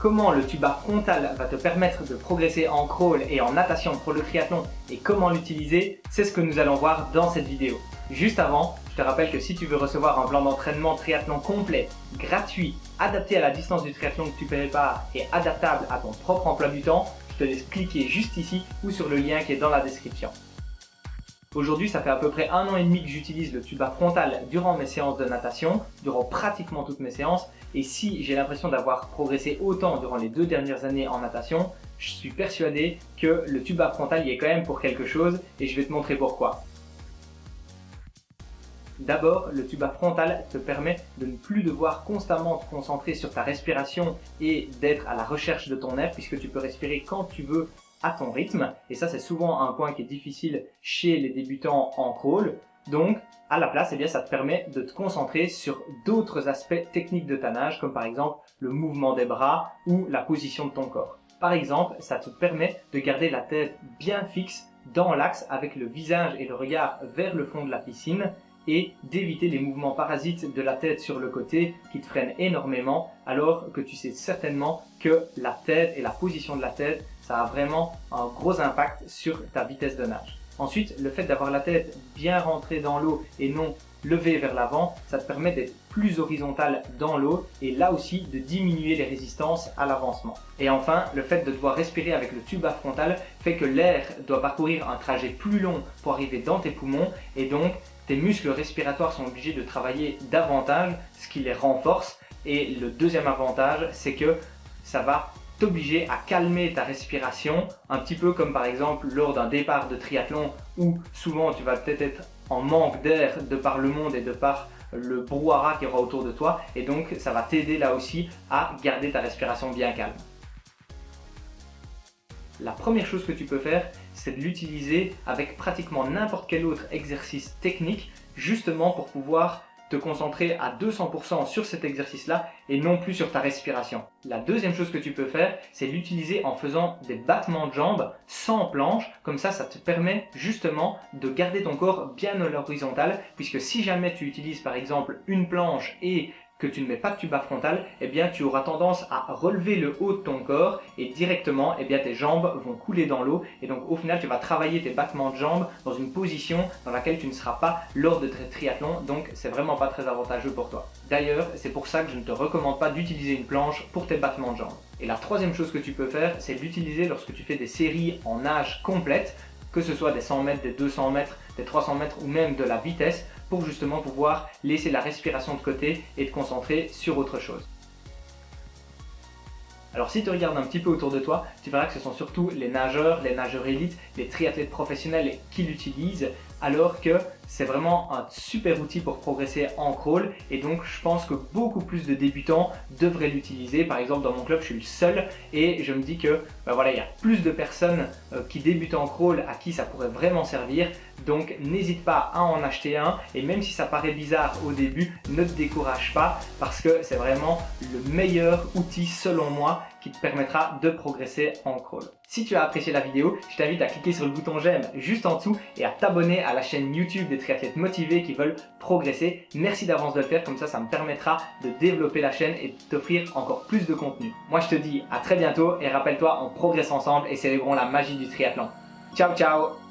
comment le tuba frontal va te permettre de progresser en crawl et en natation pour le triathlon et comment l'utiliser, c'est ce que nous allons voir dans cette vidéo. Juste avant, je te rappelle que si tu veux recevoir un plan d'entraînement triathlon complet, gratuit, adapté à la distance du triathlon que tu prépares et adaptable à ton propre emploi du temps, je te laisse cliquer juste ici ou sur le lien qui est dans la description. Aujourd'hui, ça fait à peu près 1 an et demi que j'utilise le tuba frontal durant mes séances de natation, durant pratiquement toutes mes séances. Et si j'ai l'impression d'avoir progressé autant durant les 2 dernières années en natation, je suis persuadé que le tuba frontal y est quand même pour quelque chose et je vais te montrer pourquoi. D'abord, le tuba frontal te permet de ne plus devoir constamment te concentrer sur ta respiration et d'être à la recherche de ton air puisque tu peux respirer quand tu veux à ton rythme. Et ça, c'est souvent un point qui est difficile chez les débutants en crawl. Donc, à la place, ça te permet de te concentrer sur d'autres aspects techniques de ta nage, comme par exemple le mouvement des bras ou la position de ton corps. Par exemple, ça te permet de garder la tête bien fixe dans l'axe avec le visage et le regard vers le fond de la piscine et d'éviter les mouvements parasites de la tête sur le côté qui te freinent énormément alors que tu sais certainement que la tête et la position de la tête, ça a vraiment un gros impact sur ta vitesse de nage. Ensuite, le fait d'avoir la tête bien rentrée dans l'eau et non levée vers l'avant, ça te permet d'être plus horizontal dans l'eau et là aussi de diminuer les résistances à l'avancement. Et enfin, le fait de devoir respirer avec le tuba frontal fait que l'air doit parcourir un trajet plus long pour arriver dans tes poumons et donc tes muscles respiratoires sont obligés de travailler davantage, ce qui les renforce. Et le deuxième avantage, c'est que ça va t'obliger à calmer ta respiration, un petit peu comme par exemple lors d'un départ de triathlon où souvent tu vas peut-être être en manque d'air de par le monde et de par le brouhaha qu'il y aura autour de toi. Et donc ça va t'aider là aussi à garder ta respiration bien calme. La première chose que tu peux faire, c'est de l'utiliser avec pratiquement n'importe quel autre exercice technique, justement pour pouvoir te concentrer à 200% sur cet exercice-là et non plus sur ta respiration. La deuxième chose que tu peux faire, c'est l'utiliser en faisant des battements de jambes sans planche. Comme ça te permet justement de garder ton corps bien à l'horizontale, puisque si jamais tu utilises par exemple une planche et que tu ne mets pas de tuba frontal, tu auras tendance à relever le haut de ton corps et directement tes jambes vont couler dans l'eau et donc au final tu vas travailler tes battements de jambes dans une position dans laquelle tu ne seras pas lors de tes triathlons, donc c'est vraiment pas très avantageux pour toi. D'ailleurs, c'est pour ça que je ne te recommande pas d'utiliser une planche pour tes battements de jambes. Et la troisième chose que tu peux faire, c'est l'utiliser lorsque tu fais des séries en nage complète, que ce soit des 100 mètres, des 200 mètres, des 300 mètres ou même de la vitesse, pour justement pouvoir laisser la respiration de côté et te concentrer sur autre chose. Alors si tu regardes un petit peu autour de toi, tu verras que ce sont surtout les nageurs élites, les triathlètes professionnels qui l'utilisent, alors que c'est vraiment un super outil pour progresser en crawl et donc je pense que beaucoup plus de débutants devraient l'utiliser. Par exemple dans mon club je suis le seul et je me dis que il y a plus de personnes qui débutent en crawl à qui ça pourrait vraiment servir, donc n'hésite pas à en acheter un et même si ça paraît bizarre au début, ne te décourage pas parce que c'est vraiment le meilleur outil selon moi qui te permettra de progresser en crawl. Si tu as apprécié la vidéo, je t'invite à cliquer sur le bouton j'aime juste en dessous et à t'abonner à la chaîne YouTube des triathlètes motivés qui veulent progresser. Merci d'avance de le faire, comme ça me permettra de développer la chaîne et de t'offrir encore plus de contenu. Moi je te dis à très bientôt et rappelle-toi, on progresse ensemble et célébrons la magie du triathlon. Ciao ciao!